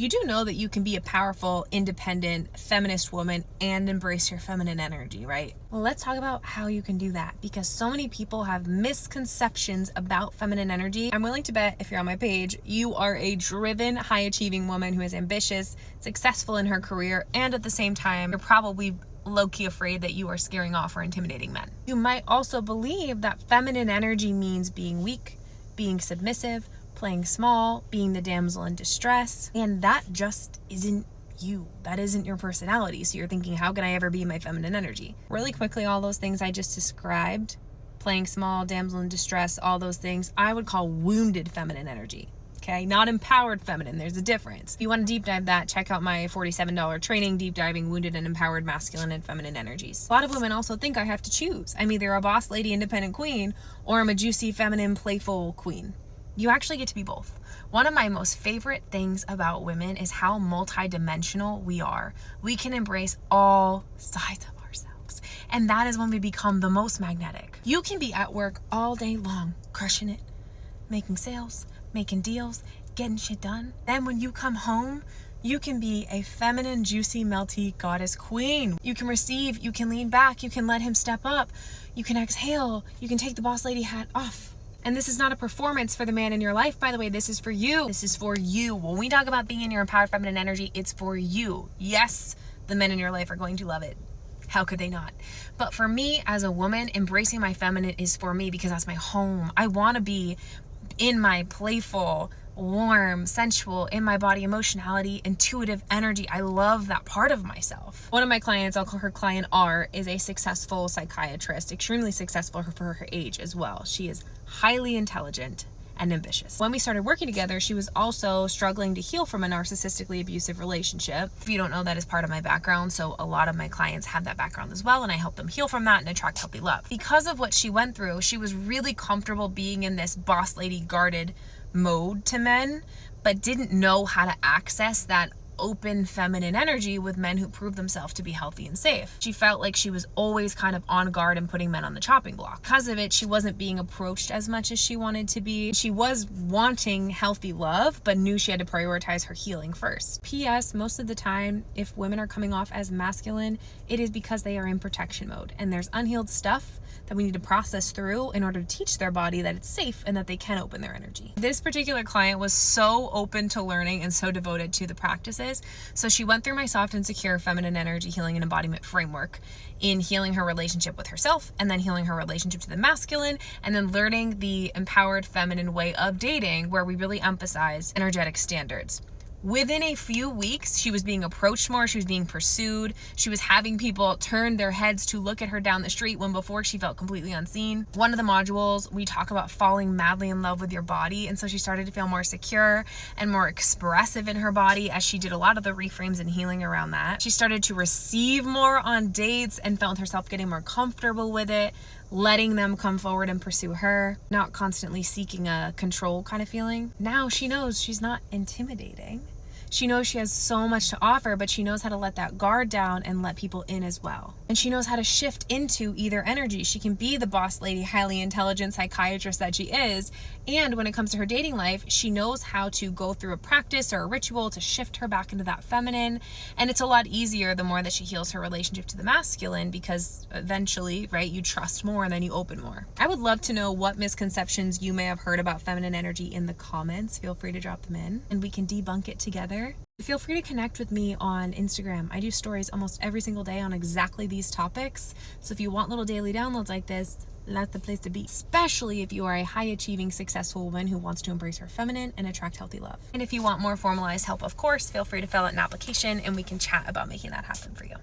You do know that you can be a powerful, independent, feminist woman and embrace your feminine energy, right? Well, let's talk about how you can do that, because so many people have misconceptions about feminine energy. I'm willing to bet, if you're on my page, you are a driven, high-achieving woman who is ambitious, successful in her career, and at the same time, you're probably low-key afraid that you are scaring off or intimidating men. You might also believe that feminine energy means being weak, being submissive, playing small, being the damsel in distress, and that just isn't you. That isn't your personality. So you're thinking, how can I ever be my feminine energy? Really quickly, all those things I just described, playing small, damsel in distress, all those things, I would call wounded feminine energy. Okay, not empowered feminine. There's a difference. If you want to deep dive that, check out my $47 training, Deep Diving Wounded and Empowered Masculine and Feminine Energies. A lot of women also think I have to choose. I'm either a boss lady, independent queen, or I'm a juicy, feminine, playful queen. You actually get to be both. One of my most favorite things about women is how multidimensional we are. We can embrace all sides of ourselves. And that is when we become the most magnetic. You can be at work all day long, crushing it, making sales, making deals, getting shit done. Then when you come home, you can be a feminine, juicy, melty goddess queen. You can receive, you can lean back, you can let him step up, you can exhale, you can take the boss lady hat off. And this is not a performance for the man in your life, by the way. This is for you. This is for you. When we talk about being in your empowered feminine energy, it's for you. Yes, the men in your life are going to love it. How could they not? But for me as a woman, embracing my feminine is for me because that's my home. I want to be in my playful, warm, sensual, in my body emotionality, intuitive energy. I love that part of myself. One of my clients, I'll call her client R, is a successful psychiatrist, extremely successful for her age as well. She is highly intelligent and ambitious. When we started working together, she was also struggling to heal from a narcissistically abusive relationship. If you don't know, that is part of my background, so a lot of my clients have that background as well, and I help them heal from that and attract healthy love. Because of what she went through, she was really comfortable being in this boss lady guarded mode to men, but didn't know how to access that open feminine energy with men who proved themselves to be healthy and safe. She felt like she was always kind of on guard and putting men on the chopping block. Because of it, she wasn't being approached as much as she wanted to be. She was wanting healthy love, but knew she had to prioritize her healing first. P.S. Most of the time, if women are coming off as masculine, it is because they are in protection mode, and there's unhealed stuff that we need to process through in order to teach their body that it's safe and that they can open their energy. This particular client was so open to learning and so devoted to the practices. So she went through my soft and secure feminine energy healing and embodiment framework in healing her relationship with herself, and then healing her relationship to the masculine, and then learning the empowered feminine way of dating, where we really emphasize energetic standards. Within a few weeks, she was being approached more, she was being pursued, she was having people turn their heads to look at her down the street when before she felt completely unseen. One of the modules, we talk about falling madly in love with your body, and so she started to feel more secure and more expressive in her body as she did a lot of the reframes and healing around that. She started to receive more on dates and felt herself getting more comfortable with it, letting them come forward and pursue her, not constantly seeking a control kind of feeling. Now she knows she's not intimidating. She knows she has so much to offer, but she knows how to let that guard down and let people in as well. And she knows how to shift into either energy. She can be the boss lady, highly intelligent psychiatrist that she is. And when it comes to her dating life, she knows how to go through a practice or a ritual to shift her back into that feminine. And it's a lot easier the more that she heals her relationship to the masculine, because eventually, right, you trust more and then you open more. I would love to know what misconceptions you may have heard about feminine energy in the comments. Feel free to drop them in and we can debunk it together. Feel free to connect with me on Instagram. I do stories almost every single day on exactly these topics. So if you want little daily downloads like this, that's the place to be, especially if you are a high-achieving, successful woman who wants to embrace her feminine and attract healthy love. And if you want more formalized help, of course, feel free to fill out an application and we can chat about making that happen for you.